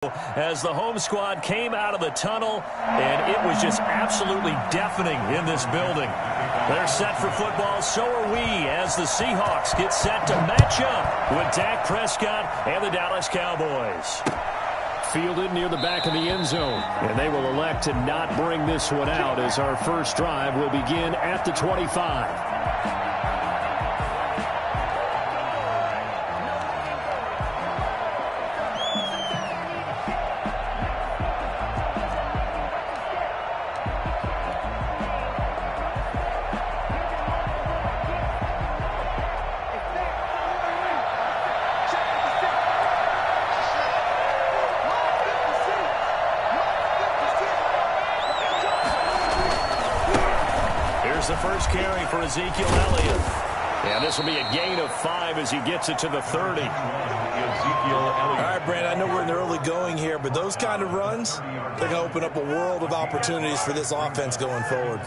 As the home squad came out of the tunnel, and it was just absolutely deafening in this building. They're set for football, so are we, as the Seahawks get set to match up with Dak Prescott and the Dallas Cowboys. Fielded near the back of the end zone, and they will elect to not bring this one out as our first drive will begin at the 25. The first carry for Ezekiel Elliott. And this will be a gain of 5 as he gets it to the 30. All right, Brandon, I know we're in the early going here, but those kind of runs, they're going to open up a world of opportunities for this offense going forward.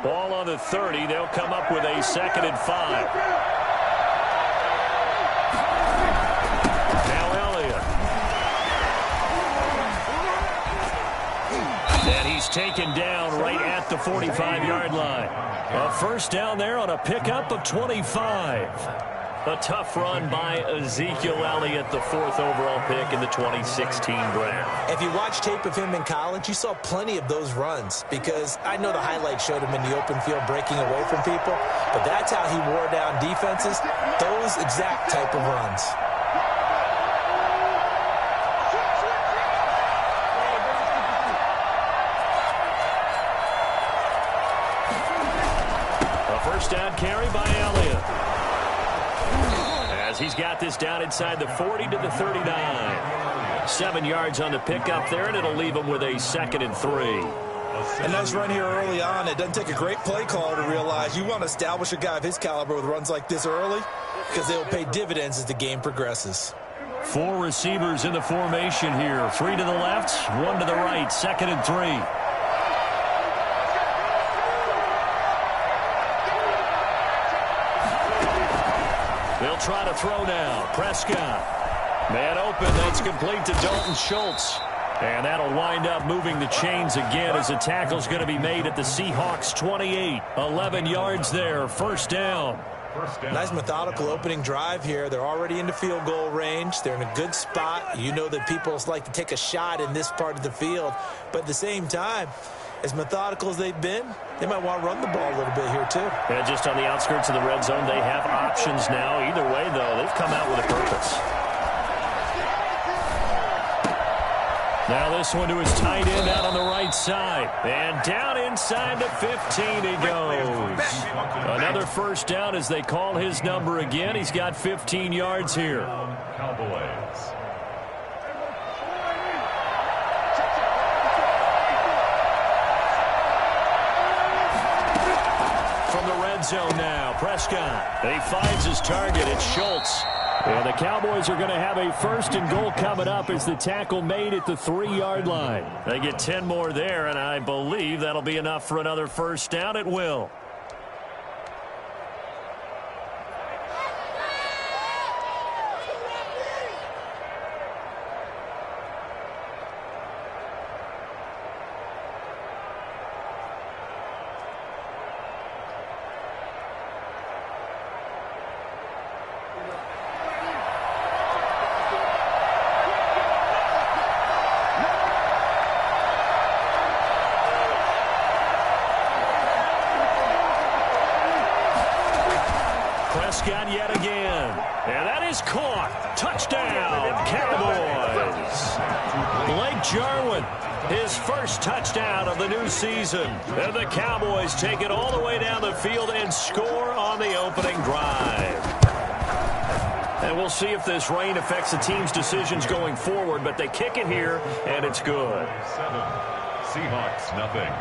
Ball on the 30. They'll come up with a 2nd and 5. Now Elliott. And he's taken down right at the 45-yard line. A first down there on a pickup of 25. A tough run by Ezekiel Elliott, the 4th overall pick in the 2016 draft. If you watch tape of him in college, you saw plenty of those runs because I know the highlights showed him in the open field breaking away from people, but that's how he wore down defenses, those exact type of runs. A first down carry by Elliott. As he's got this down inside the 40 to the 39. 7 yards on the pickup there, and it'll leave him with a 2nd and 3. A nice run here early on. It doesn't take a great play caller to realize you want to establish a guy of his caliber with runs like this early because they will pay dividends as the game progresses. 4 receivers in the formation here. 3 to the left, 1 to the right. 2nd and 3. They'll try to throw now. Prescott. Man open. That's complete to Dalton Schultz. And that'll wind up moving the chains again as the tackle's going to be made at the Seahawks 28. 11 yards there. First down. Nice methodical opening drive here. They're already into field goal range. They're in a good spot. You know that people like to take a shot in this part of the field. But at the same time, as methodical as they've been, they might want to run the ball a little bit here too. And just on the outskirts of the red zone, they have options now. Either way, though, they've come out with a purpose. Now this one to his tight end out on the right side. And down inside the 15 he goes. Another first down as they call his number again. He's got 15 yards here. Cowboys. From the red zone now, Prescott. He finds his target. It's Schultz. And the Cowboys are going to have a 1st and goal coming up as the tackle made at the 3-yard line. They get 10 more there, and I believe that'll be enough for another first down. It will. Prescott yet again. And that is caught. Touchdown, Cowboys. Blake Jarwin, his first touchdown of the new season. And the Cowboys take it all the way down the field and score on the opening drive. And we'll see if this rain affects the team's decisions going forward, but they kick it here, and it's good. Seahawks, nothing.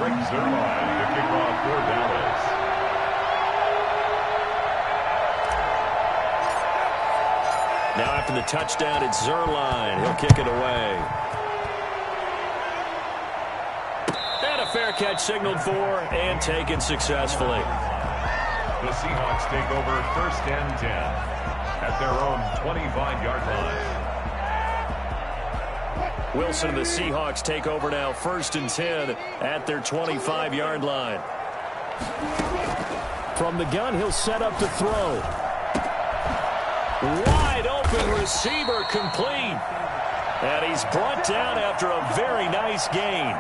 Greg Zuerlein to kick off for Dallas. Now after the touchdown, it's Zuerlein. He'll kick it away. And a fair catch signaled for and taken successfully. The Seahawks take over first and 10 at their own 25-yard line. Wilson and the Seahawks take over now first and 10 at their 25-yard line. From the gun, he'll set up to throw. Wide open receiver complete. And he's brought down after a very nice gain.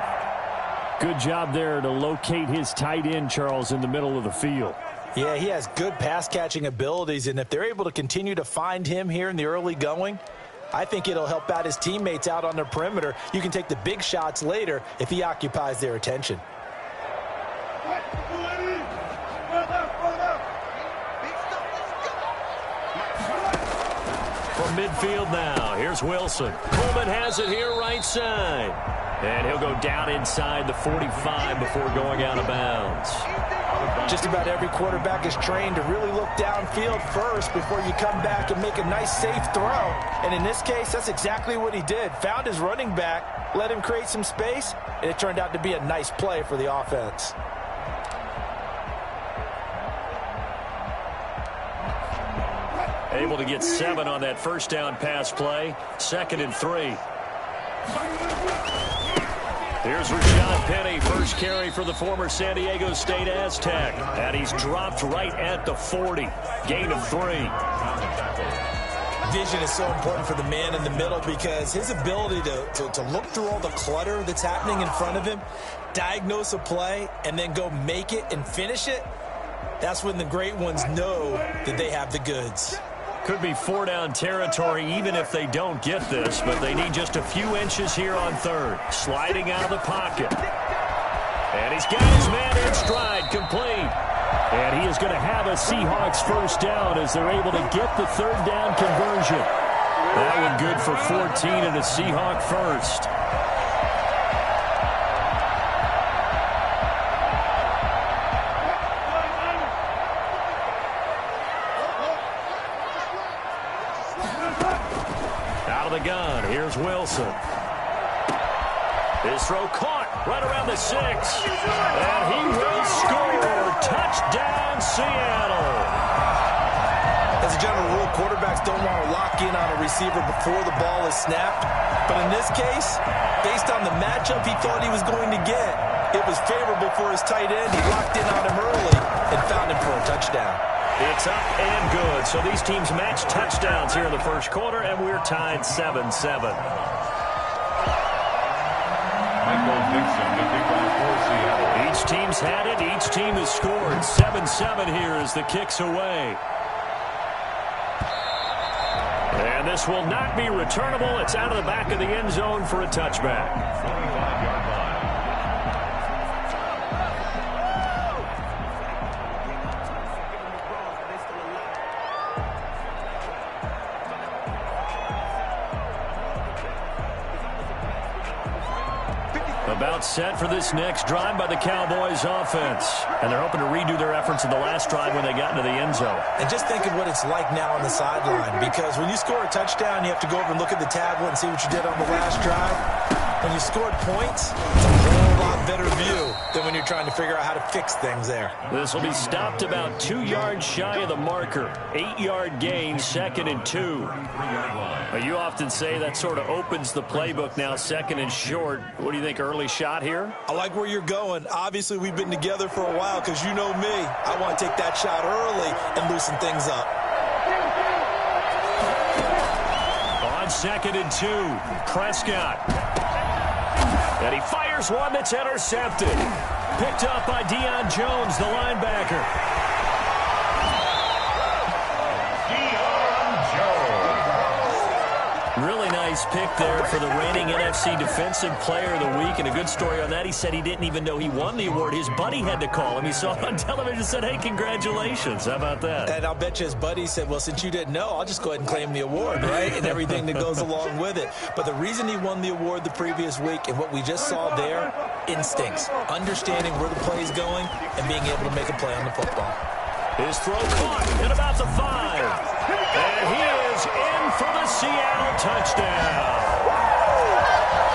Good job there to locate his tight end, Charles, in the middle of the field. Yeah, he has good pass-catching abilities, and if they're able to continue to find him here in the early going, I think it'll help out his teammates out on the perimeter. You can take the big shots later if he occupies their attention. From midfield now, here's Wilson. Coleman has it here right side. And he'll go down inside the 45 before going out of bounds. Just about every quarterback is trained to really look downfield first before you come back and make a nice, safe throw. And in this case, that's exactly what he did. Found his running back, let him create some space, and it turned out to be a nice play for the offense. Able to get 7 on that first down pass play. 2nd and 3. Here's Rashad Penny, first carry for the former San Diego State Aztec. And he's dropped right at the 40. Gain of 3. Vision is so important for the man in the middle because his ability to look through all the clutter that's happening in front of him, diagnose a play, and then go make it and finish it, that's when the great ones know that they have the goods. Could be 4-down territory even if they don't get this, but they need just a few inches here on 3rd. Sliding out of the pocket. And he's got his man in stride, complete. And he is going to have a Seahawks first down as they're able to get the 3rd down conversion. That one good for 14 and a Seahawk first. The gun. Here's Wilson. His throw caught right around the 6. And he will score. Touchdown, Seattle. As a general rule, quarterbacks don't want to lock in on a receiver before the ball is snapped. But in this case, based on the matchup he thought he was going to get, it was favorable for his tight end. He locked in on him early and found him for a touchdown. It's up and good. So these teams match touchdowns here in the first quarter, and we're tied 7-7. Michael Dixon to kick off for Seattle. Each team's had it. Each team has scored. 7-7 here as the kick's away. And this will not be returnable. It's out of the back of the end zone for a touchback. 25-yard line. About set for this next drive by the Cowboys offense. And they're hoping to redo their efforts in the last drive when they got into the end zone. And just think of what it's like now on the sideline, because when you score a touchdown, you have to go over and look at the tablet and see what you did on the last drive. When you scored points, it's a whole lot better view than when you're trying to figure out how to fix things there. This will be stopped about 2 yards shy of the marker. 8-yard gain, 2nd and 2. You often say that sort of opens the playbook now, 2nd and short. What do you think, early shot here? I like where you're going. Obviously, we've been together for a while because you know me. I want to take that shot early and loosen things up. On 2nd and 2, Prescott. And he fires one that's intercepted. Picked up by Deion Jones, the linebacker. Really nice nice pick there for the reigning NFC Defensive Player of the Week. And a good story on that, he said he didn't even know he won the award. His buddy had to call him. He saw it on television and said, hey, congratulations. How about that? And I'll bet you his buddy said, well, since you didn't know, I'll just go ahead and claim the award, right? And everything that goes along with it. But the reason he won the award the previous week and what we just saw there, instincts, understanding where the play is going and being able to make a play on the football. His throw caught at about the 5. And he is in for the Seattle touchdown.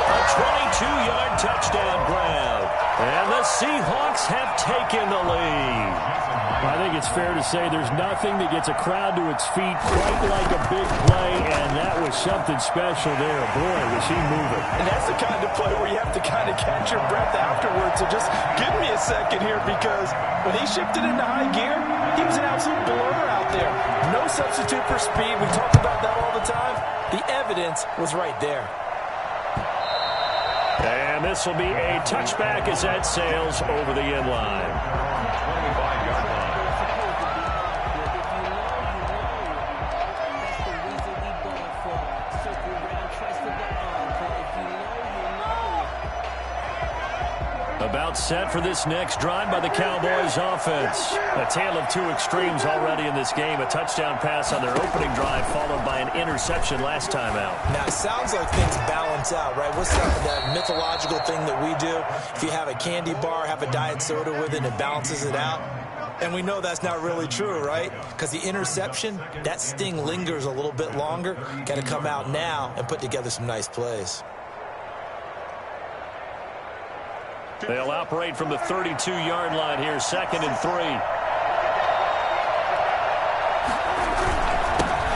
A 22-yard touchdown grab. And the Seahawks have taken the lead. I think it's fair to say there's nothing that gets a crowd to its feet quite like a big play, and that was something special there. Boy, was he moving. And that's the kind of play where you have to kind of catch your breath afterwards. So just give me a second here, because when he shifted into high gear, he was an absolute blur out there. No substitute for speed. We talk about that all the time. The evidence was right there. And this will be a touchback as that sails over the end line. 25-yard line. About set for this next drive by the Cowboys offense. A tale of two extremes already in this game. A touchdown pass on their opening drive followed by an interception last time out. Now, it sounds like things balance out, right? What's that mythological thing that we do? If you have a candy bar, have a diet soda with it, it balances it out. And we know that's not really true, right? Because the interception, that sting lingers a little bit longer. Got to come out now and put together some nice plays. They'll operate from the 32-yard line here, 2nd and 3.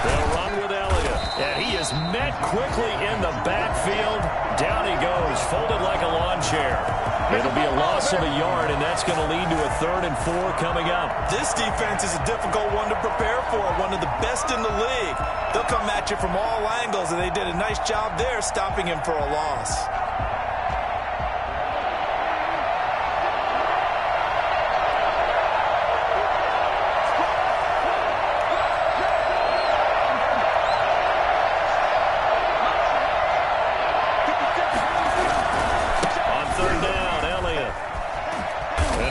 They'll run with Elliott, and he is met quickly in the backfield. Down he goes, folded like a lawn chair. It'll be a loss of a yard, and that's going to lead to a 3rd and 4 coming up. This defense is a difficult one to prepare for, one of the best in the league. They'll come at you from all angles, and they did a nice job there stopping him for a loss.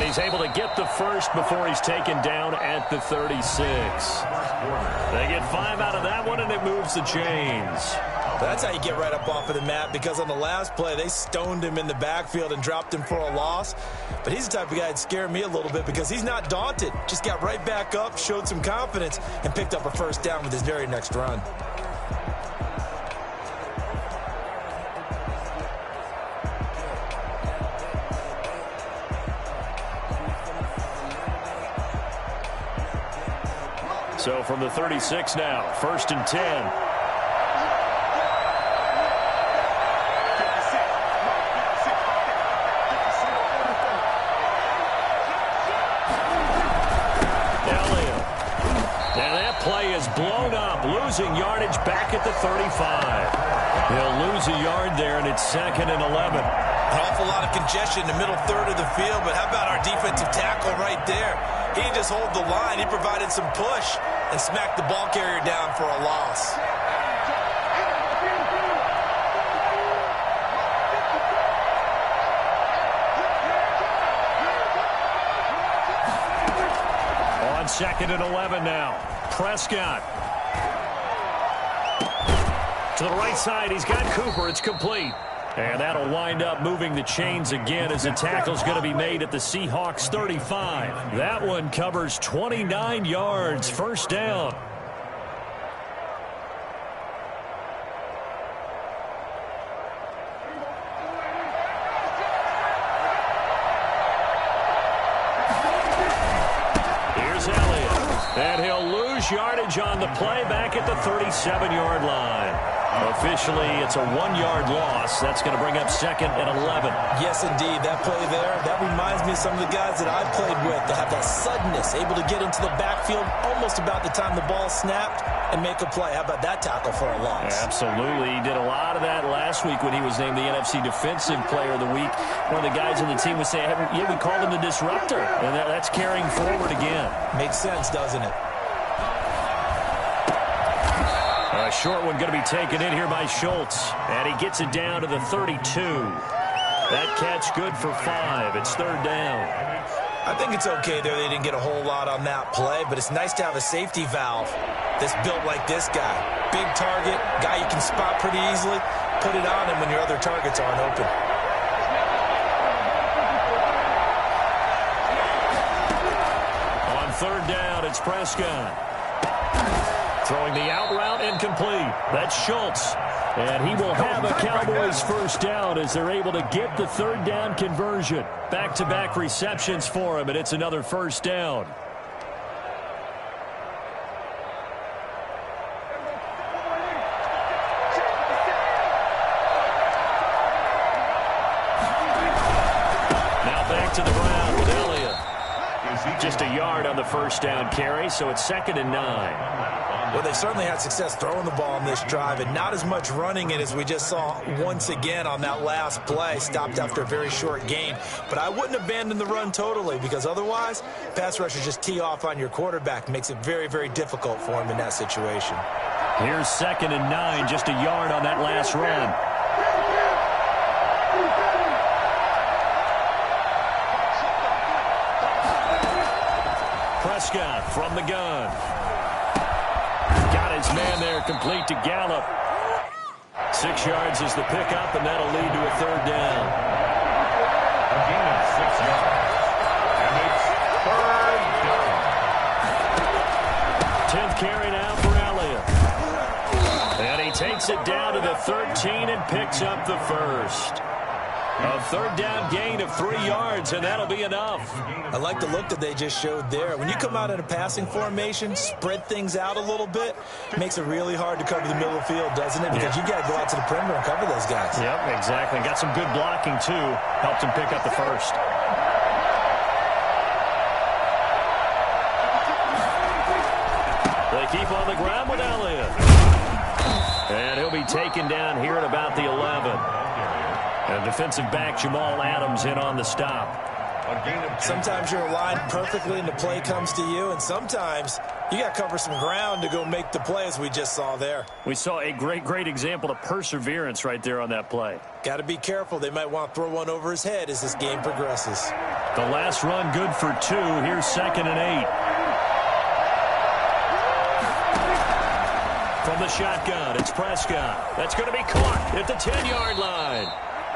He's able to get the first before he's taken down at the 36. They get 5 out of that one, and it moves the chains. That's how you get right up off of the mat, because on the last play, they stoned him in the backfield and dropped him for a loss. But he's the type of guy that scared me a little bit because he's not daunted. Just got right back up, showed some confidence, and picked up a first down with his very next run. So from the 36 now, 1st and 10. Elliott. And that play is blown up, losing yardage back at the 35. He'll lose a yard there, and it's 2nd and 11. An awful lot of congestion in the middle third of the field, but how about our defensive tackle right there? He didn't just hold the line. He provided some push and smacked the ball carrier down for a loss. On 2nd and 11 now. Prescott. To the right side, he's got Cooper. It's complete. And that'll wind up moving the chains again as the tackle's going to be made at the Seahawks 35. That one covers 29 yards. First down. Here's Elliott. And he'll lose yardage on the play back at the 37-yard line. Officially, it's a 1-yard loss. That's going to bring up 2nd and 11. Yes, indeed. That play there, that reminds me of some of the guys that I've played with that have that suddenness, able to get into the backfield almost about the time the ball snapped and make a play. How about that tackle for a loss? Absolutely. He did a lot of that last week when he was named the NFC Defensive Player of the Week. One of the guys on the team would say, yeah, we called him the disruptor. And that's carrying forward again. Makes sense, doesn't it? A A short one going to be taken in here by Schultz. And he gets it down to the 32. That catch good for 5. It's third down. I think it's okay there. They didn't get a whole lot on that play, but it's nice to have a safety valve that's built like this guy. Big target, guy you can spot pretty easily. Put it on him when your other targets aren't open. On third down, it's Prescott. Throwing the out route incomplete. That's Schultz. And he will have a Cowboys first down as they're able to get the third down conversion. Back-to-back receptions for him, and it's another first down. Now back to the ground with Elliott. Just a yard on the first down carry, so it's 2nd and 9. Well, they certainly had success throwing the ball on this drive, and not as much running it as we just saw once again on that last play. Stopped after a very short gain. But I wouldn't abandon the run totally, because otherwise, pass rushers just tee off on your quarterback. Makes it very, very difficult for him in that situation. Here's 2nd and 9, just a yard on that last run. Prescott from the gun. Got his man there, complete to Gallup. 6 yards is the pickup, and that'll lead to a third down. A gain of 6 yards. And it's third down. 10th carry now for Elliott. And he takes it down to the 13 and picks up the first. A third down gain of 3 yards, and that'll be enough. I like the look that they just showed there. When you come out in a passing formation, spread things out a little bit, makes it really hard to cover the middle of the field, doesn't it? Because you got to go out to the perimeter and cover those guys. Yep, exactly. Got some good blocking, too. Helped him pick up the first. They keep on the ground with Elliott. And he'll be taken down here at about the 11. And defensive back Jamal Adams in on the stop. Sometimes you're aligned perfectly and the play comes to you, and sometimes you got to cover some ground to go make the play, as we just saw there. We saw a great example of perseverance right there on that play. Got to be careful. They might want to throw one over his head as this game progresses. The last run good for 2. Here's 2nd and 8. From the shotgun, it's Prescott. That's going to be caught at the 10-yard line.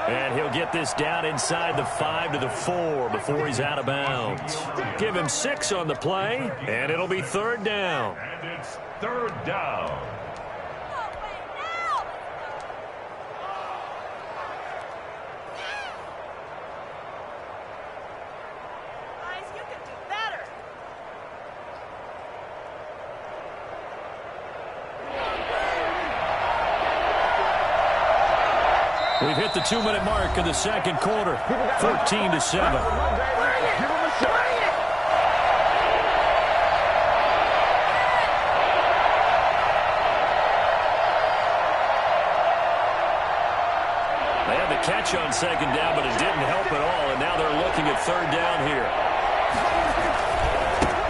And he'll get this down inside the 5 to the 4 before he's out of bounds. Give him 6 on the play, and it'll be third down. And it's third down. Guys, you can do better. We've hit the 2-minute mark of the second quarter, 14-7. They had the catch on second down, but it didn't help at all, and now they're looking at third down here.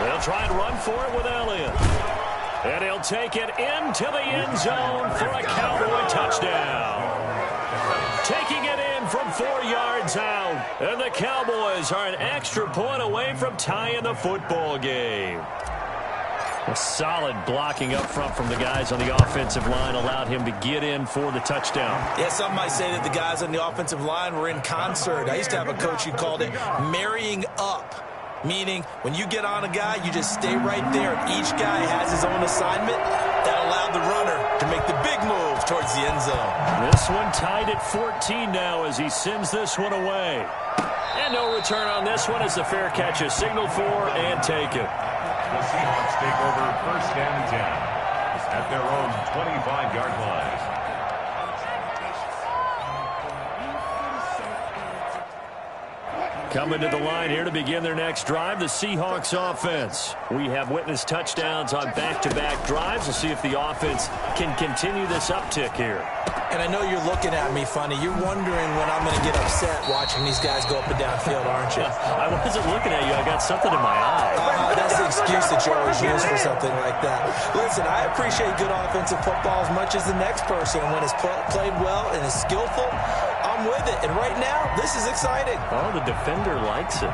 They'll try and run for it with Elliott. And he'll take it into the end zone for a Cowboy touchdown. Taking it in from 4 yards out. And the Cowboys are an extra point away from tying the football game. A solid blocking up front from the guys on the offensive line allowed him to get in for the touchdown. Yeah, some might say that the guys on the offensive line were in concert. I used to have a coach who called it marrying up, meaning when you get on a guy, you just stay right there. Each guy has his own assignment. That allowed the runner to make the big move towards the end zone. This one tied at 14 now as he sends this one away. And no return on this one as the fair catch is signaled for and taken. The Seahawks take over first and 10 at their own 25-yard line. Coming to the line here to begin their next drive, the Seahawks offense. We have witnessed touchdowns on back-to-back drives. We'll see if the offense can continue this uptick here. And I know you're looking at me funny. You're wondering when I'm going to get upset watching these guys go up and down field, aren't you? I wasn't looking at you. I got something in my eye. That's the excuse that you always use for something like that. Listen, I appreciate good offensive football as much as the next person. When it's played well and is skillful, I'm with it. And right now, this is exciting. Oh, the defender likes it.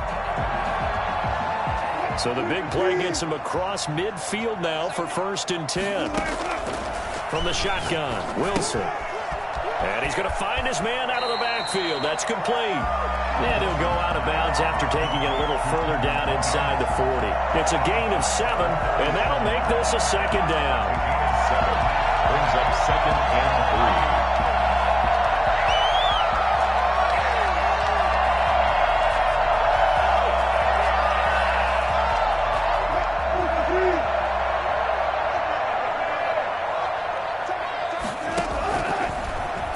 So the big play gets him across midfield now for 1st and 10. From the shotgun, Wilson. And he's going to find his man out of the backfield. That's complete. And he'll go out of bounds after taking it a little further down inside the 40. It's a gain of 7, and that'll make this a 2nd down. 7 brings up 2nd and 3.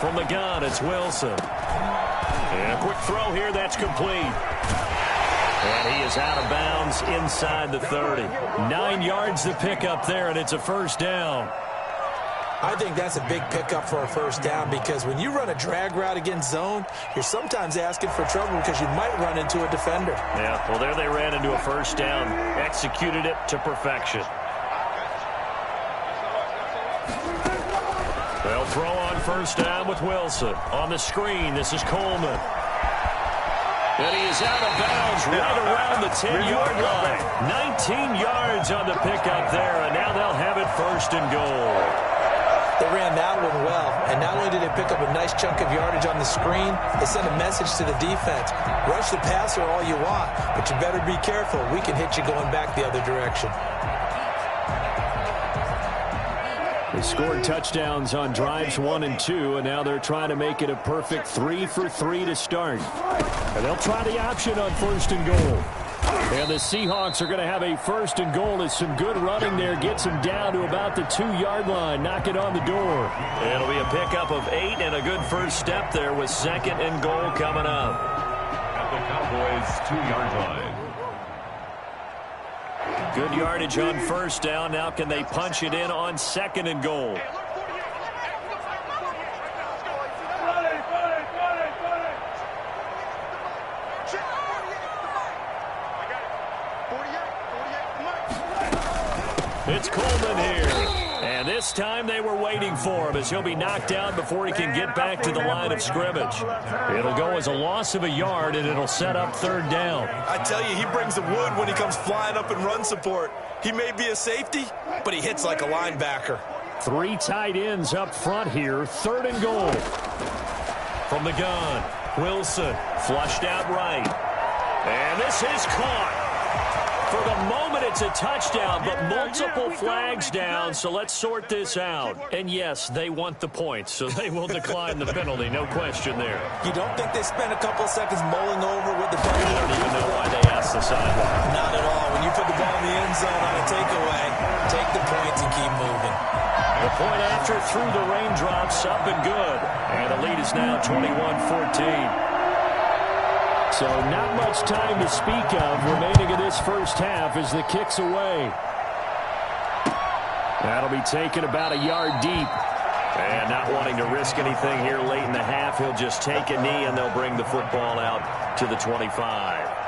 From the gun, it's Wilson. And a quick throw here, that's complete. And he is out of bounds inside the 30. 9 yards to pick up there, and it's a 1st down. I think that's a big pickup for a 1st down because when you run a drag route against zone, you're sometimes asking for trouble because you might run into a defender. Yeah, well, there they ran into a 1st down, executed it to perfection. They'll throw on 1st down with Wilson. On the screen, this is Coleman. And he is out of bounds right around the 10-yard line. 19 yards on the pickup there, and now they'll have it 1st and goal. They ran that one well, and not only did they pick up a nice chunk of yardage on the screen, they sent a message to the defense. Rush the passer all you want, but you better be careful. We can hit you going back the other direction. They scored touchdowns on drives 1 and 2, and now they're trying to make it a perfect 3 for 3 to start. And they'll try the option on 1st and goal. And the Seahawks are going to have a 1st and goal as some good running there gets them down to about the 2-yard line. Knock it on the door. It'll be a pickup of 8 and a good first step there with 2nd and goal coming up. At the Cowboys' 2-yard line. Good yardage on 1st down. Now can they punch it in on 2nd and goal? It's Coleman here. And this time they were waiting for him as he'll be knocked down before he can get back to the line of scrimmage. It'll go as a loss of a yard, and it'll set up 3rd down. I tell you, he brings the wood when he comes flying up in run support. He may be a safety, but he hits like a linebacker. 3 tight ends up front here. 3rd and goal. From the gun, Wilson flushed out right. And this is caught. For the moment, it's a touchdown, but multiple flags down, so let's sort this out. And yes, they want the points, so they will decline the penalty, no question there. You don't think they spent a couple seconds mulling over what the penalty? I don't even know why they asked the sideline. Not at all. When you put the ball in the end zone on a takeaway, take the points and keep moving. The point after through the raindrops, up and good. And the lead is now 21-14. So not much time to speak of remaining in this first half as the kick's away. That'll be taken about a yard deep. And not wanting to risk anything here late in the half, he'll just take a knee and they'll bring the football out to the 25.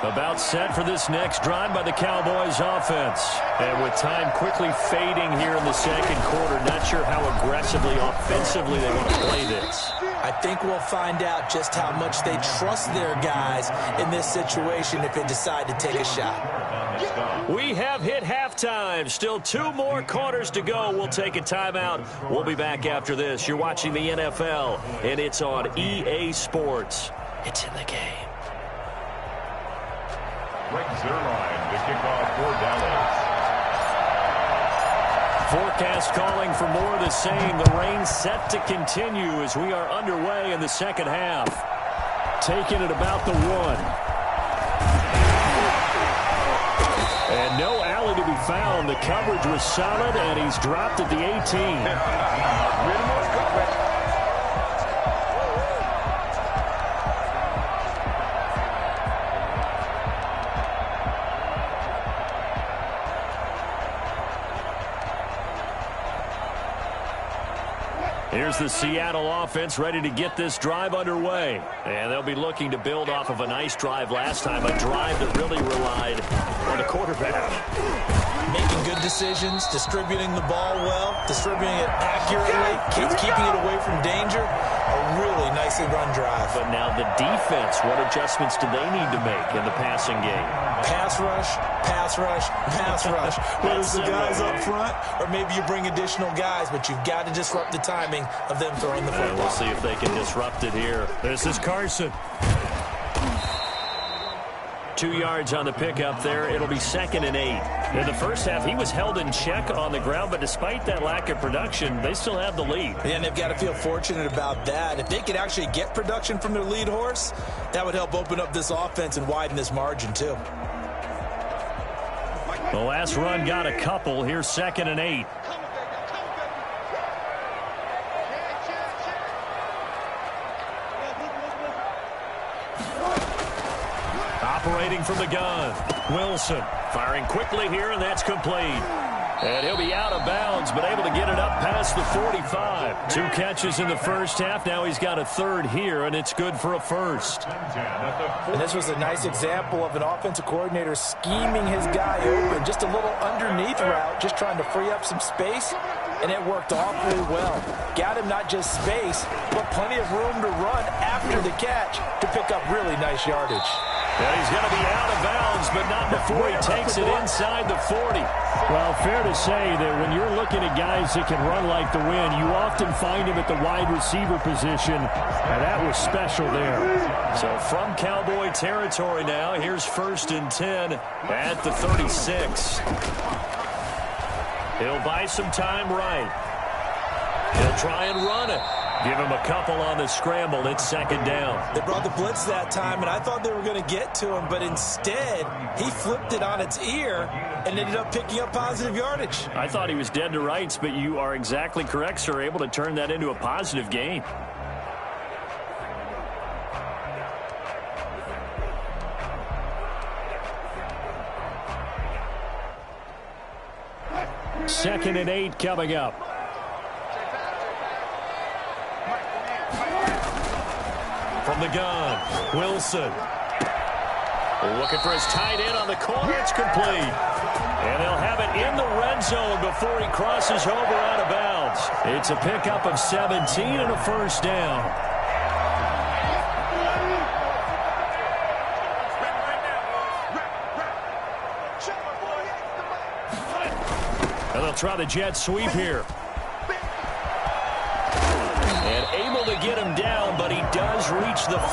About set for this next drive by the Cowboys offense. And with time quickly fading here in the 2nd quarter, not sure how aggressively, offensively they want to play this. I think we'll find out just how much they trust their guys in this situation if they decide to take a shot. We have hit halftime. Still 2 more quarters to go. We'll take a timeout. We'll be back after this. You're watching the NFL, and it's on EA Sports. It's in the game. Greg Zuerlein to kick off for Dallas. Forecast calling for more of the same. The rain set to continue as we are underway in the 2nd half. Taking it about the 1. And no alley to to be found. The coverage was solid, and he's dropped at the 18. Here's the Seattle offense ready to get this drive underway. And they'll be looking to build off of a nice drive last time, a drive that really relied on the quarterback. Making good decisions, distributing the ball well, distributing it accurately, keeping it away from danger. A really nicely run drive. But now the defense, what adjustments do they need to make in the passing game? Pass rush, pass rush, pass rush. Whether it's the guys up front or maybe you bring additional guys, but you've got to disrupt the timing of them throwing the football. We'll see if they can disrupt it here. This is Carson. 2 yards on the pickup there. It'll be 2nd and 8. In the first half, he was held in check on the ground, but despite that lack of production, they still have the lead. Yeah, and they've got to feel fortunate about that. If they could actually get production from their lead horse, that would help open up this offense and widen this margin too. The last run got a couple. Here's 2nd and 8. Operating from the gun. Wilson firing quickly here, and that's complete. And he'll be out of bounds, but able to get it up past the 45. 2 catches in the first half. Now he's got a third here, and it's good for a first. And this was a nice example of an offensive coordinator scheming his guy open. Just a little underneath route, just trying to free up some space, and it worked awfully well. Got him not just space, but plenty of room to run after the catch to pick up really nice yardage. And he's going to be out of bounds, but not before he takes it inside the 40. Well, fair to say that when you're looking at guys that can run like the wind, you often find him at the wide receiver position, and that was special there. So from Cowboy territory now, here's 1st and 10 at the 36. He'll buy some time right. He'll try and run it. Give him a couple on the scramble. It's 2nd down. They brought the blitz that time, and I thought they were going to get to him, but instead he flipped it on its ear and ended up picking up positive yardage. I thought he was dead to rights, but you are exactly correct, sir. Able to turn that into a positive gain. Second and 8 coming up. From the gun, Wilson. Looking for his tight end on the corner. It's complete. And they'll have it in the red zone before he crosses over out of bounds. It's a pickup of 17 and a first down. And they'll try the jet sweep here. And able to get him down, but he does reach the 5.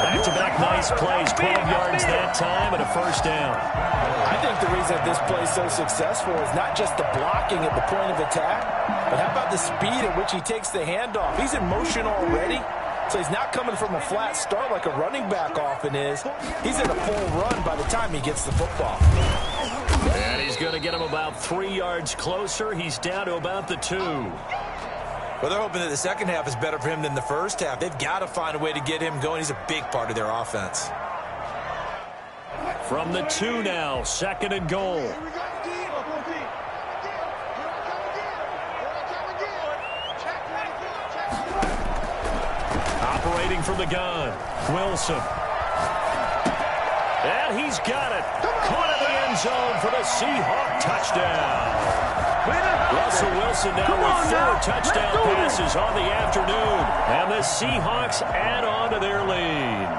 Back-to-back nice plays, 12 yards that time and a first down. I think the reason this play is so successful is not just the blocking at the point of attack, but how about the speed at which he takes the handoff? He's in motion already, so he's not coming from a flat start like a running back often is. He's in a full run by the time he gets the football. And he's going to get him about 3 yards closer. He's down to about the 2. Well, they're hoping that the second half is better for him than the first half. They've got to find a way to get him going. He's a big part of their offense. From the 2 now, 2nd and goal. Operating from the gun, Wilson. And he's got it. Caught in the end zone for the Seahawk touchdown. Russell Wilson now with 4 touchdown passes on the afternoon. And the Seahawks add on to their lead.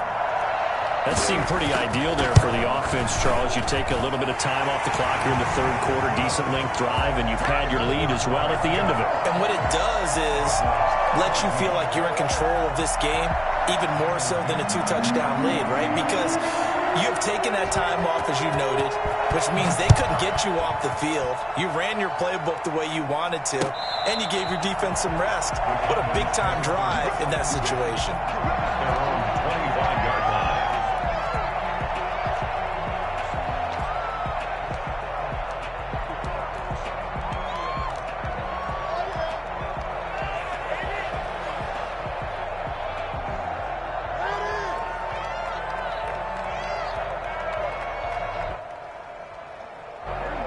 That seemed pretty ideal there for the offense, Charles. You take a little bit of time off the clock here in the third quarter, decent length drive, and you pad your lead as well at the end of it. And what it does is let you feel like you're in control of this game, even more so than a 2-touchdown lead, right? Because you have taken that time off, as you noted, which means they couldn't get you off the field. You ran your playbook the way you wanted to, and you gave your defense some rest. What a big-time drive in that situation. Their own 25-yard line.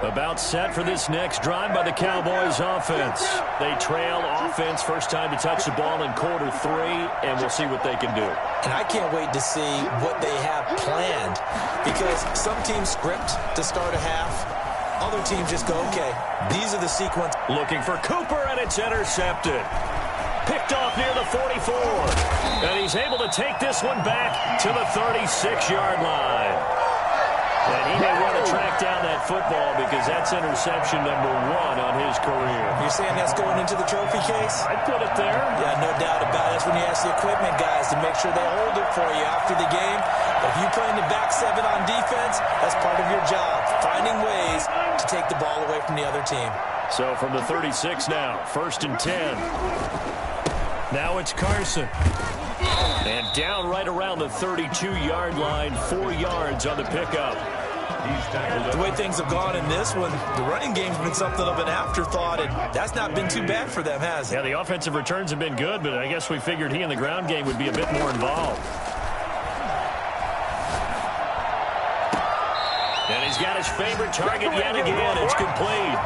About set for this next drive by the Cowboys offense. They trail offense, first time to touch the ball in quarter 3, and we'll see what they can do. And I can't wait to see what they have planned, because some teams script to start a half. Other teams just go, okay, these are the sequence. Looking for Cooper, and it's intercepted. Picked off near the 44. And he's able to take this one back to the 36-yard line. And he may want to track down that football because that's interception number 1 on his career. You're saying that's going into the trophy case? I'd put it there. Yeah, no doubt about it. That's when you ask the equipment guys to make sure they hold it for you after the game. But if you play in the back 7 on defense, that's part of your job, finding ways to take the ball away from the other team. So from the 36 now, 1st and 10. Now it's Carson. And down right around the 32-yard line, 4 yards on the pickup. The way things have gone in this one, the running game's been something of an afterthought, and that's not been too bad for them, has it? Yeah, the offensive returns have been good, but I guess we figured he in the ground game would be a bit more involved. And he's got his favorite target yet again. It's complete.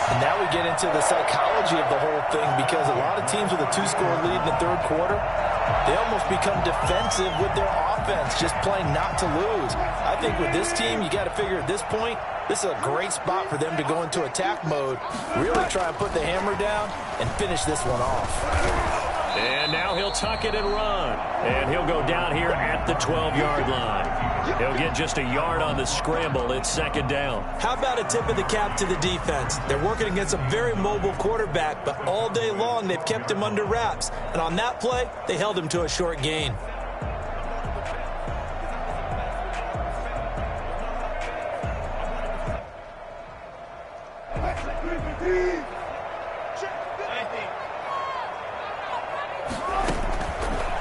And now we get into the psychology of the whole thing, because a lot of teams with a 2-score lead in the 3rd quarter, they almost become defensive with their offense, just playing not to lose. I think with this team, you got to figure at this point, this is a great spot for them to go into attack mode, really try and put the hammer down and finish this one off. And now he'll tuck it and run. And he'll go down here at the 12-yard line. He'll get just a yard on the scramble. It's 2nd down. How about a tip of the cap to the defense? They're working against a very mobile quarterback, but all day long they've kept him under wraps. And on that play, they held him to a short gain.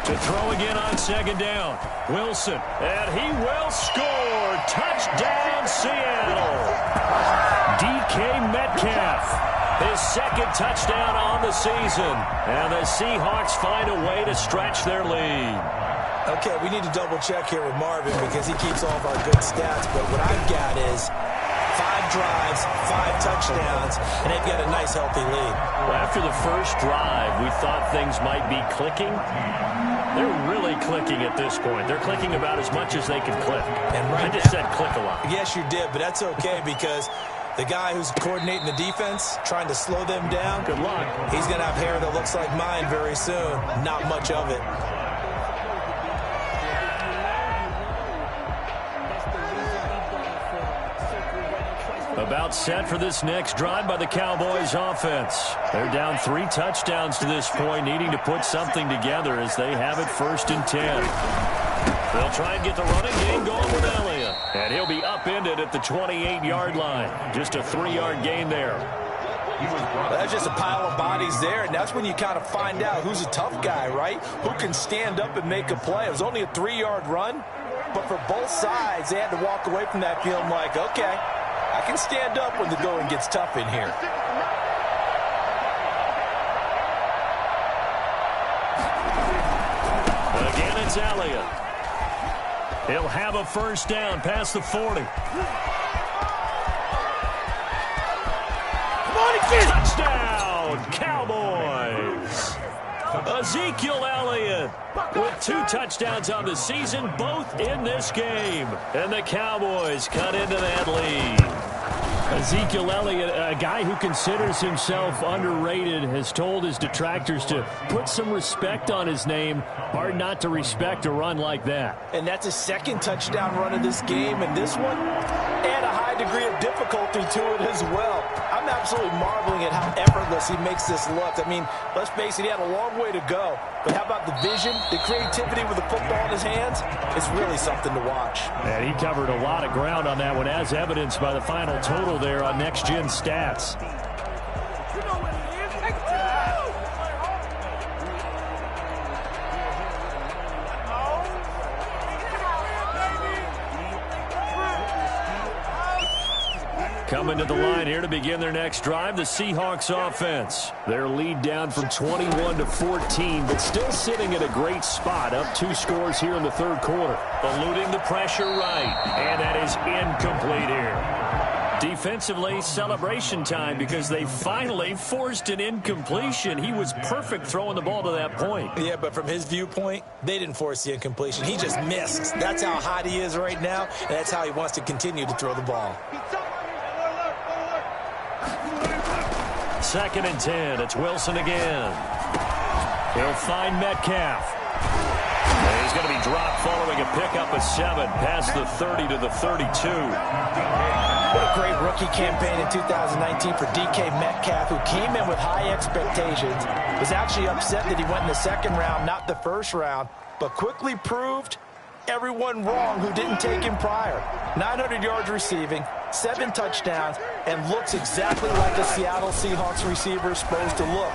To throw again on 2nd down. Wilson, and he will score. Touchdown, Seattle. DK Metcalf, his 2nd touchdown on the season. And the Seahawks find a way to stretch their lead. Okay, we need to double check here with Marvin because he keeps all of our good stats. But what I've got is 5 drives, 5 touchdowns, and they've got a nice, healthy lead. Well, after the first drive, we thought things might be clicking. They're really clicking at this point. They're clicking about as much as they can click. And right I just said click a lot. Yes, you did, but that's okay because the guy who's coordinating the defense, trying to slow them down, good luck. He's going to have hair that looks like mine very soon. Not much of it. About set for this next drive by the Cowboys offense. They're down 3 touchdowns to this point, needing to put something together as they have it 1st and 10. They'll try and get the running game going with Elliott. And he'll be upended at the 28-yard line. Just a 3-yard gain there. Well, that's just a pile of bodies there, and that's when you kind of find out who's a tough guy, right? Who can stand up and make a play. It was only a 3-yard run, but for both sides, they had to walk away from that feeling like, okay, I can stand up when the going gets tough in here. Again, it's Elliott. He'll have a 1st down past the 40. Touchdown, Cowboys. Ezekiel Elliott with 2 touchdowns on the season, both in this game. And the Cowboys cut into that lead. Ezekiel Elliott, a guy who considers himself underrated, has told his detractors to put some respect on his name. Hard not to respect a run like that. And that's his 2nd touchdown run of this game, and this one, and a high degree of difficulty to it as well. I'm absolutely marveling at how effortless he makes this look. I mean, let's face it, he had a long way to go. But how about the vision, the creativity with the football in his hands? It's really something to watch. And he covered a lot of ground on that one, as evidenced by the final total there on Next Gen Stats. Coming to the line here to begin their next drive, the Seahawks offense. Their lead down from 21 to 14, but still sitting at a great spot, up 2 scores here in the third quarter. Eluding the pressure right, and that is incomplete here. Defensively, celebration time because they finally forced an incompletion. He was perfect throwing the ball to that point. Yeah, but from his viewpoint, they didn't force the incompletion. He just missed. That's how hot he is right now, and that's how he wants to continue to throw the ball. 2nd and 10. It's Wilson again. He'll find Metcalf. And he's going to be dropped following a pickup of 7 past the 30 to the 32. What a great rookie campaign in 2019 for DK Metcalf, who came in with high expectations, was actually upset that he went in the 2nd round, not the 1st round, but quickly proved everyone wrong who didn't take him prior. 900 yards receiving, 7 touchdowns, and looks exactly like a Seattle Seahawks receiver is supposed to look.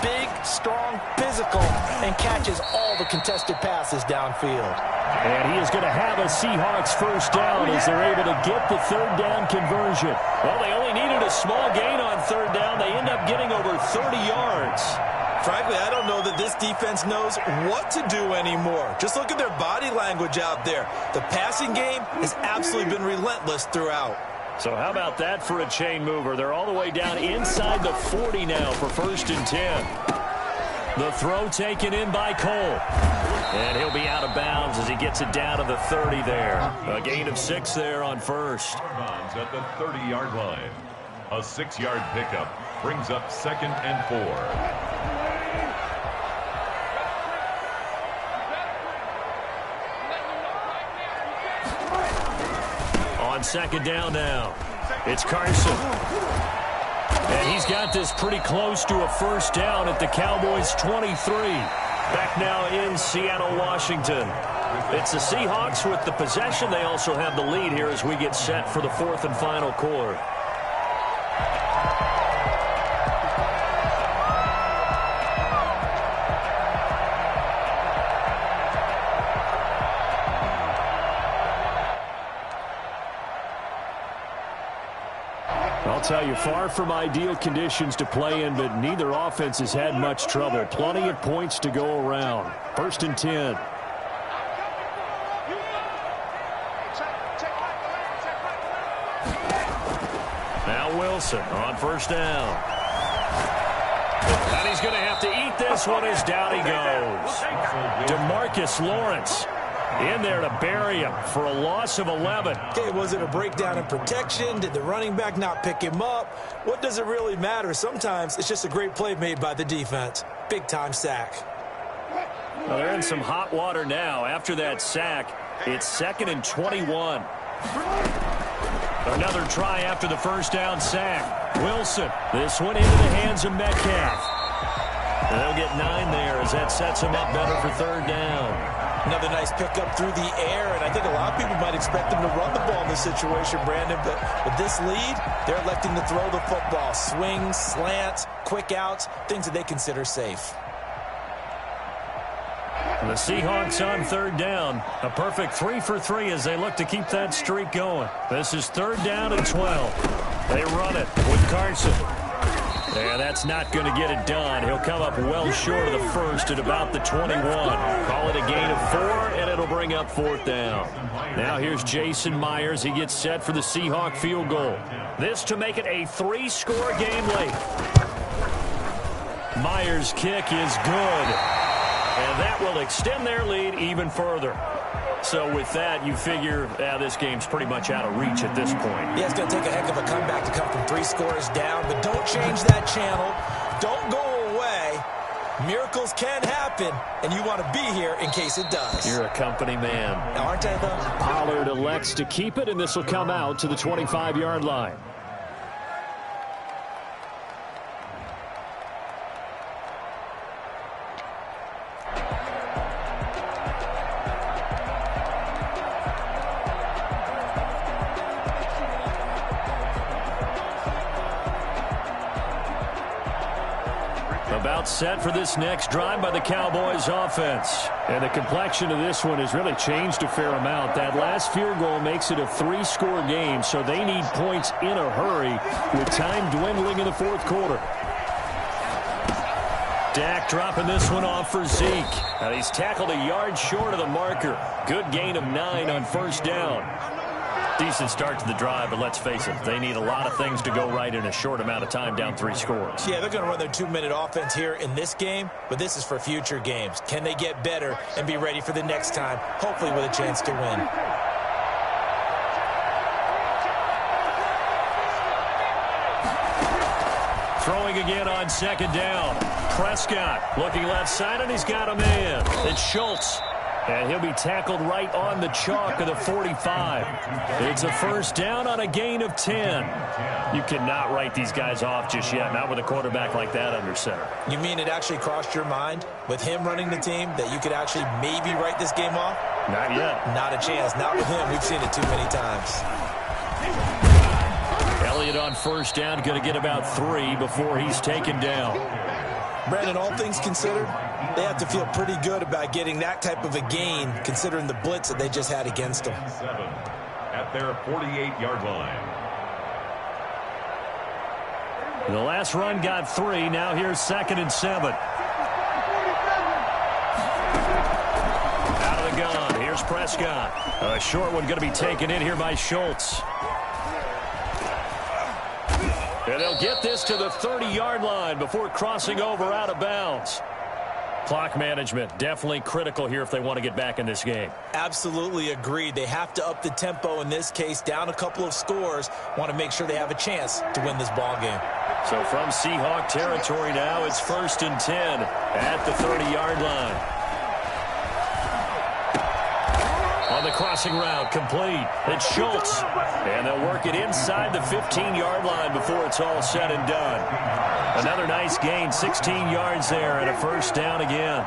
Big, strong, physical, and catches all the contested passes downfield. And he is going to have a Seahawks first down as they're able to get the 3rd down conversion. Well, they only needed a small gain on 3rd down. They end up getting over 30 yards. Frankly, I don't know that this defense knows what to do anymore. Just look at their body language out there. The passing game has absolutely been relentless throughout. So how about that for a chain mover? They're all the way down inside the 40 now for 1st and 10. The throw taken in by Cole. And he'll be out of bounds as he gets it down to the 30 there. A gain of 6 there on 1st. At the 30-yard line. A 6-yard pickup brings up 2nd and 4. On 2nd down now, it's Carson. And he's got this pretty close to a first down at the Cowboys' 23. Back now in Seattle, Washington. It's the Seahawks with the possession. They also have the lead here as we get set for the 4th and final quarter. I'll tell you, far from ideal conditions to play in, but neither offense has had much trouble. Plenty of points to go around. 1st and 10. Now Wilson on 1st down. And he's going to have to eat this one as down he goes. DeMarcus Lawrence in there to bury him for a loss of 11. Okay, was it a breakdown in protection? Did the running back not pick him up? What does it really matter? Sometimes it's just a great play made by the defense. Big-time sack. Well, they're in some hot water now. After that sack, it's 2nd and 21. Another try after the first down sack. Wilson, this one into the hands of Metcalf. And they'll get 9 there as that sets him up better for 3rd down. Another nice pickup through the air, and I think a lot of people might expect them to run the ball in this situation, Brandon, but with this lead, they're electing to throw the football. Swings, slants, quick outs, things that they consider safe. And the Seahawks on 3rd down. A perfect 3 for 3 as they look to keep that streak going. This is 3rd down and 12. They run it with Carson. And that's not going to get it done. He'll come up well short of the 1st at about the 21. Call it a gain of 4, and it'll bring up 4th down. Now here's Jason Myers. He gets set for the Seahawk field goal. This to make it a 3-score game late. Myers' kick is good. And that will extend their lead even further. So with that, you figure this game's pretty much out of reach at this point. Yeah, it's going to take a heck of a comeback to come from 3 scores down, but don't change that channel. Don't go away. Miracles can happen, and you want to be here in case it does. You're a company man. Aren't I, though? Pollard elects to keep it, and this will come out to the 25-yard line. About set for this next drive by the Cowboys offense. And the complexion of this one has really changed a fair amount. That last field goal makes it a 3-score game, so they need points in a hurry with time dwindling in the fourth quarter. Dak dropping this one off for Zeke. And he's tackled a yard short of the marker. Good gain of 9 on first down. Decent start to the drive, but let's face it, they need a lot of things to go right in a short amount of time, down 3 scores. Yeah, they're going to run their 2-minute offense here in this game, but this is for future games. Can they get better and be ready for the next time, hopefully with a chance to win? Throwing again on second down. Prescott looking left side, and he's got a man. It's Schultz. And he'll be tackled right on the chalk of the 45. It's a first down on a gain of 10. You cannot write these guys off just yet, not with a quarterback like that under center. You mean it actually crossed your mind with him running the team that you could actually maybe write this game off? Not yet. Not a chance. Not with him. We've seen it too many times. Elliott on first down, going to get about 3 before he's taken down. Brandon, all things considered, they have to feel pretty good about getting that type of a gain, considering the blitz that they just had against them. 7 at their 48-yard line. The last run got 3. Now here's 2nd and 7. Out of the gun. Here's Prescott. A short one going to be taken in here by Schultz. And they'll get this to the 30-yard line before crossing over out of bounds. Clock management definitely critical here if they want to get back in this game. Absolutely agreed. They have to up the tempo in this case, down a couple of scores. Want to make sure they have a chance to win this ball game. So from Seahawk territory now, it's 1st and 10 at the 30-yard line. On the crossing route, complete. It's Schultz. And they'll work it inside the 15-yard line before it's all said and done. Another nice gain, 16 yards there, and a first down again.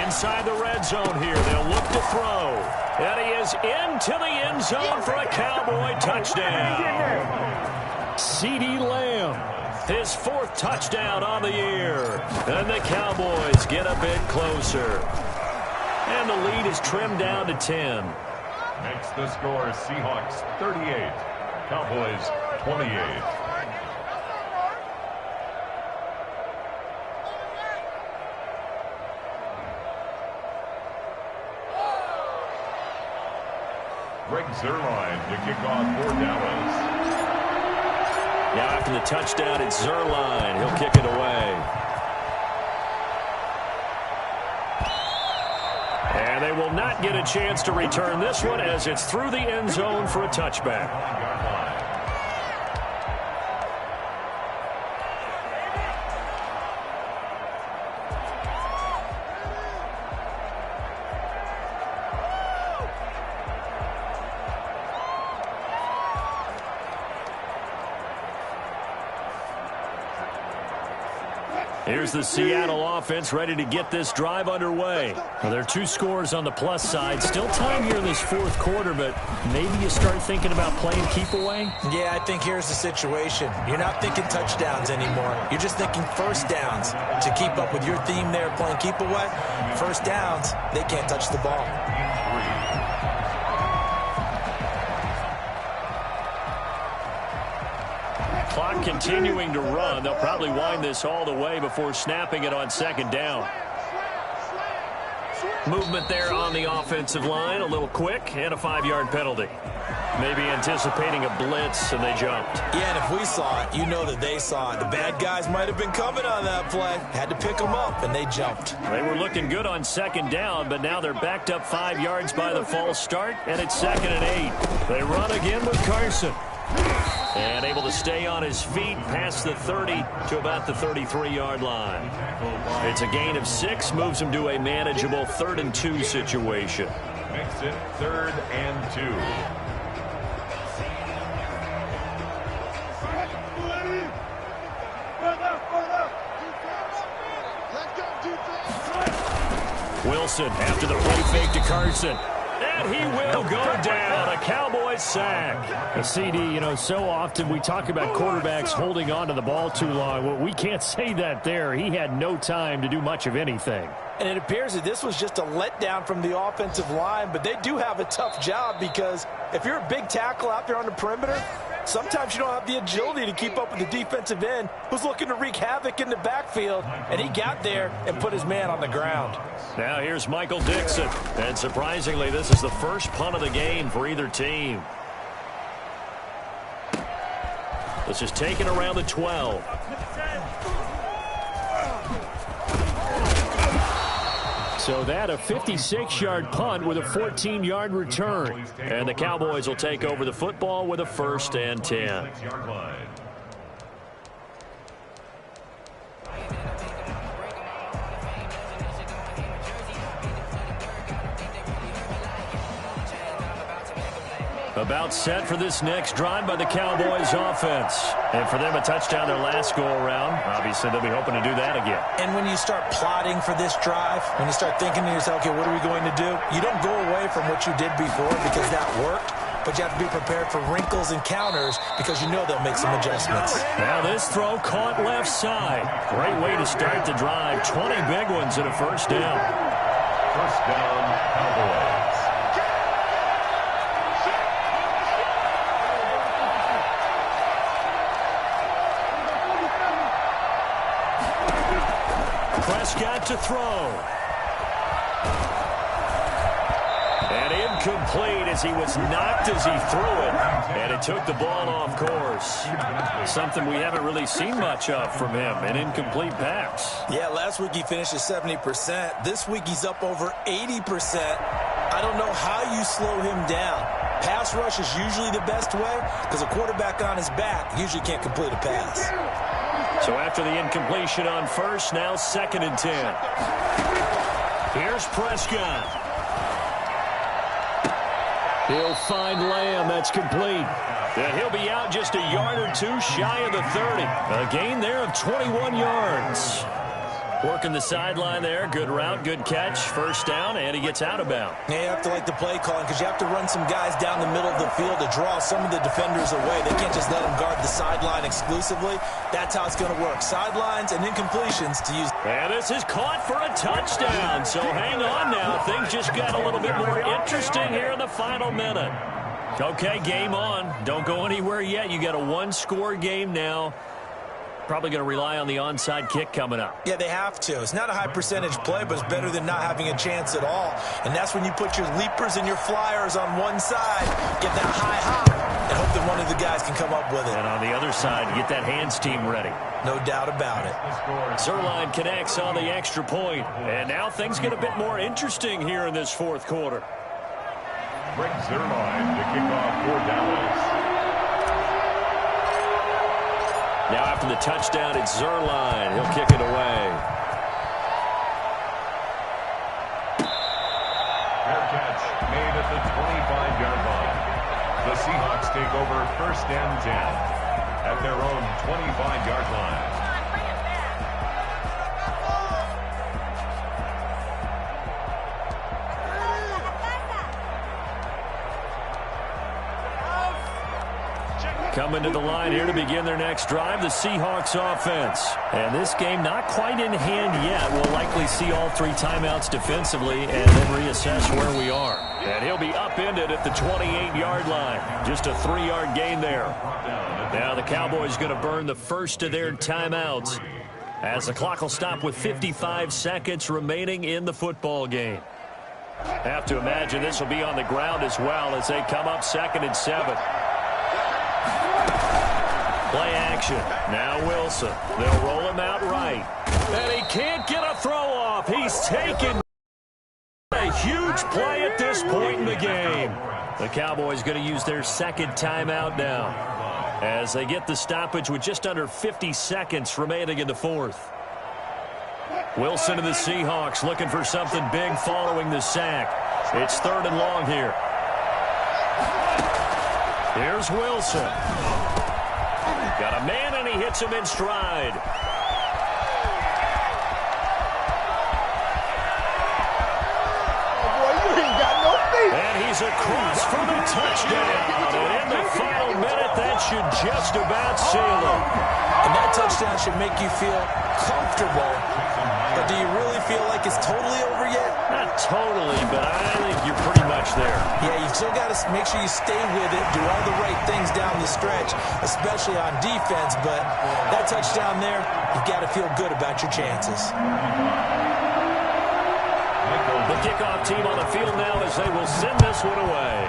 Inside the red zone here, they'll look to throw. And he is into the end zone for a Cowboy touchdown. CeeDee Lamb, his 4th touchdown on the year. And the Cowboys get a bit closer. And the lead is trimmed down to 10. Makes the score Seahawks 38, Cowboys 28. Greg Zuerlein to kick off for Dallas. Now after the touchdown, it's Zuerlein. He'll kick it away. And they will not get a chance to return this one as it's through the end zone for a touchback. Here's the Seattle offense ready to get this drive underway. Well, there are 2 scores on the plus side. Still time here in this fourth quarter, but maybe you start thinking about playing keep away? Yeah, I think here's the situation. You're not thinking touchdowns anymore. You're just thinking first downs. To keep up with your theme there, playing keep away, first downs, they can't touch the ball. Clock continuing to run. They'll probably wind this all the way before snapping it on 2nd down. Movement there on the offensive line. A little quick and a 5-yard penalty. Maybe anticipating a blitz, and they jumped. Yeah, and if we saw it, you know that they saw it. The bad guys might have been coming on that play. Had to pick them up, and they jumped. They were looking good on 2nd down, but now they're backed up 5 yards by the false start, and it's 2nd and 8. They run again with Carson. And able to stay on his feet past the 30 to about the 33-yard line. It's a gain of 6, moves him to a manageable 3rd and 2 situation. Makes it 3rd and 2. Wilson after the play fake to Carson. And he will go down. A Cowboys sack. A CD, you know, so often we talk about quarterbacks holding on to the ball too long. Well, we can't say that there. He had no time to do much of anything. And it appears that this was just a letdown from the offensive line, but they do have a tough job because if you're a big tackle out there on the perimeter, sometimes you don't have the agility to keep up with the defensive end who's looking to wreak havoc in the backfield, and he got there and put his man on the ground. Now here's Michael Dixon. And surprisingly, this is the first punt of the game for either team. This is taken around the 12. So that a 56-yard punt with a 14-yard return. And the Cowboys will take over the football with a 1st and 10. About set for this next drive by the Cowboys offense. And for them, a touchdown their last go-around. Obviously, they'll be hoping to do that again. And when you start plotting for this drive, when you start thinking to yourself, okay, what are we going to do? You don't go away from what you did before because that worked, but you have to be prepared for wrinkles and counters because you know they'll make some adjustments. Now this throw caught left side. Great way to start the drive. 20 big ones and a first down. First down, Cowboys. Prescott to throw. And incomplete as he was knocked as he threw it. And it took the ball off course. Something we haven't really seen much of from him, an incomplete pass. Yeah, last week he finished at 70%. This week he's up over 80%. I don't know how you slow him down. Pass rush is usually the best way because a quarterback on his back usually can't complete a pass. So after the incompletion on first, now 2nd and 10. Here's Prescott. He'll find Lamb. That's complete. And he'll be out just a yard or two shy of the 30. A gain there of 21 yards. Working the sideline there. Good route, good catch. First down, and he gets out of bounds. Yeah, you have to like the play calling because you have to run some guys down the middle of the field to draw some of the defenders away. They can't just let them guard the sideline exclusively. That's how it's going to work. Sidelines and incompletions to use. And this is caught for a touchdown. So hang on now. Things just got a little bit more interesting here in the final minute. Okay, game on. Don't go anywhere yet. You got a one-score game now. Probably going to rely on the onside kick coming up. Yeah, they have to. It's not a high percentage play, but it's better than not having a chance at all. And that's when you put your leapers and your flyers on one side, get that high hop, and hope that one of the guys can come up with it. And on the other side, get that hands team ready. No doubt about it. Zuerlein connects on the extra point. And now things get a bit more interesting here in this fourth quarter. Greg Zuerlein to kick off for Dallas. Now after the touchdown, it's Zuerlein. He'll kick it away. Fair catch made at the 25-yard line. The Seahawks take over 1st and 10 at their own 25-yard line. Coming to the line here to begin their next drive, the Seahawks offense. And this game not quite in hand yet. We'll likely see all 3 timeouts defensively and then reassess where we are. And he'll be upended at the 28-yard line. Just a 3-yard gain there. Now the Cowboys going to burn the first of their timeouts as the clock will stop with 55 seconds remaining in the football game. Have to imagine this will be on the ground as well as they come up 2nd and 7. Play action. Now Wilson. They'll roll him out right. And he can't get a throw off. He's taken a huge play at this point in the game. The Cowboys going to use their 2nd timeout now as they get the stoppage with just under 50 seconds remaining in the 4th. Wilson and the Seahawks looking for something big following the sack. It's 3rd and long here. Here's Wilson. Got a man, and he hits him in stride. Oh, boy, you ain't got no feet. And He's across for the touchdown. And in the final minute, that should just about seal it. And that touchdown should make you feel comfortable. But do you really feel like it's totally over yet? Not totally, but I think you're pretty much there. Yeah, you still got to make sure you stay with it, do all the right things down the stretch, especially on defense. But that touchdown there, you've got to feel good about your chances. The kickoff team on the field now as they will send this one away.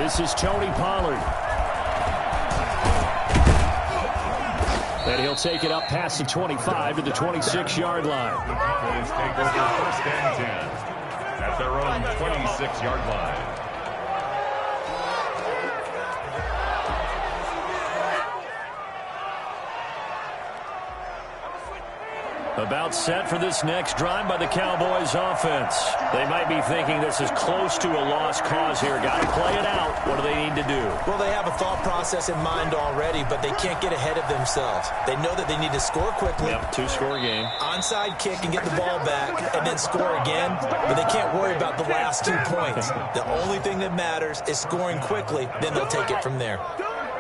This is Tony Pollard. And he'll take it up past the 25 to the 26-yard line. The Cowboys take over first and 10 at their own 26-yard line. About set for this next drive by the Cowboys offense. They might be thinking this is close to a lost cause here. Got to play it out. What do they need to do? Well, they have a thought process in mind already, but they can't get ahead of themselves. They know that they need to score quickly. Yep, two-score game. Onside kick and get the ball back and then score again, but they can't worry about the last 2 points. The only thing that matters is scoring quickly, then they'll take it from there.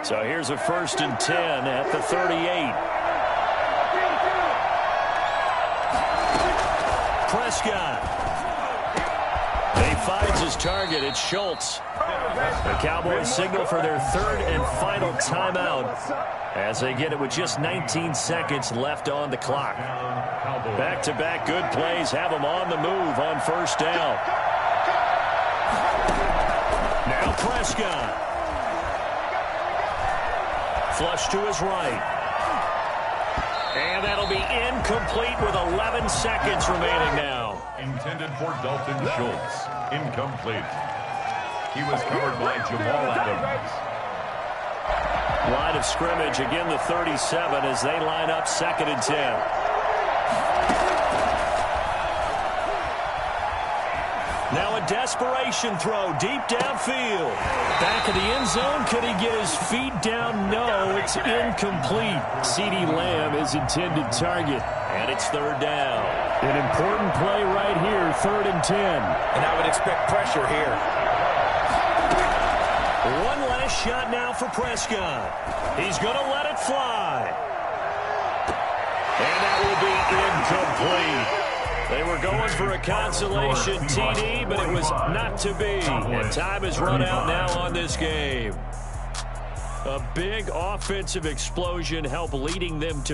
So here's a 1st and 10 at the 38. Prescott. He finds his target. It's Schultz. The Cowboys signal for their 3rd and final timeout as they get it with just 19 seconds left on the clock. Back-to-back good plays have them on the move on 1st down. Now Prescott. Flush to his right. And that'll be incomplete with 11 seconds remaining now. Intended for Dalton Schultz. Incomplete. He was covered by Jamal Adams. Line of scrimmage, again the 37 as they line up 2nd and 10. Now a desperation throw deep downfield. Back of the end zone. Could he get his feet down? No, it's incomplete. CeeDee Lamb is intended target. And it's 3rd down. An important play right here, 3rd and 10. And I would expect pressure here. One last shot now for Prescott. He's going to let it fly. And that will be incomplete. They were going for a consolation TD, but it was not to be. And time has run out now on this game. A big offensive explosion helped leading them to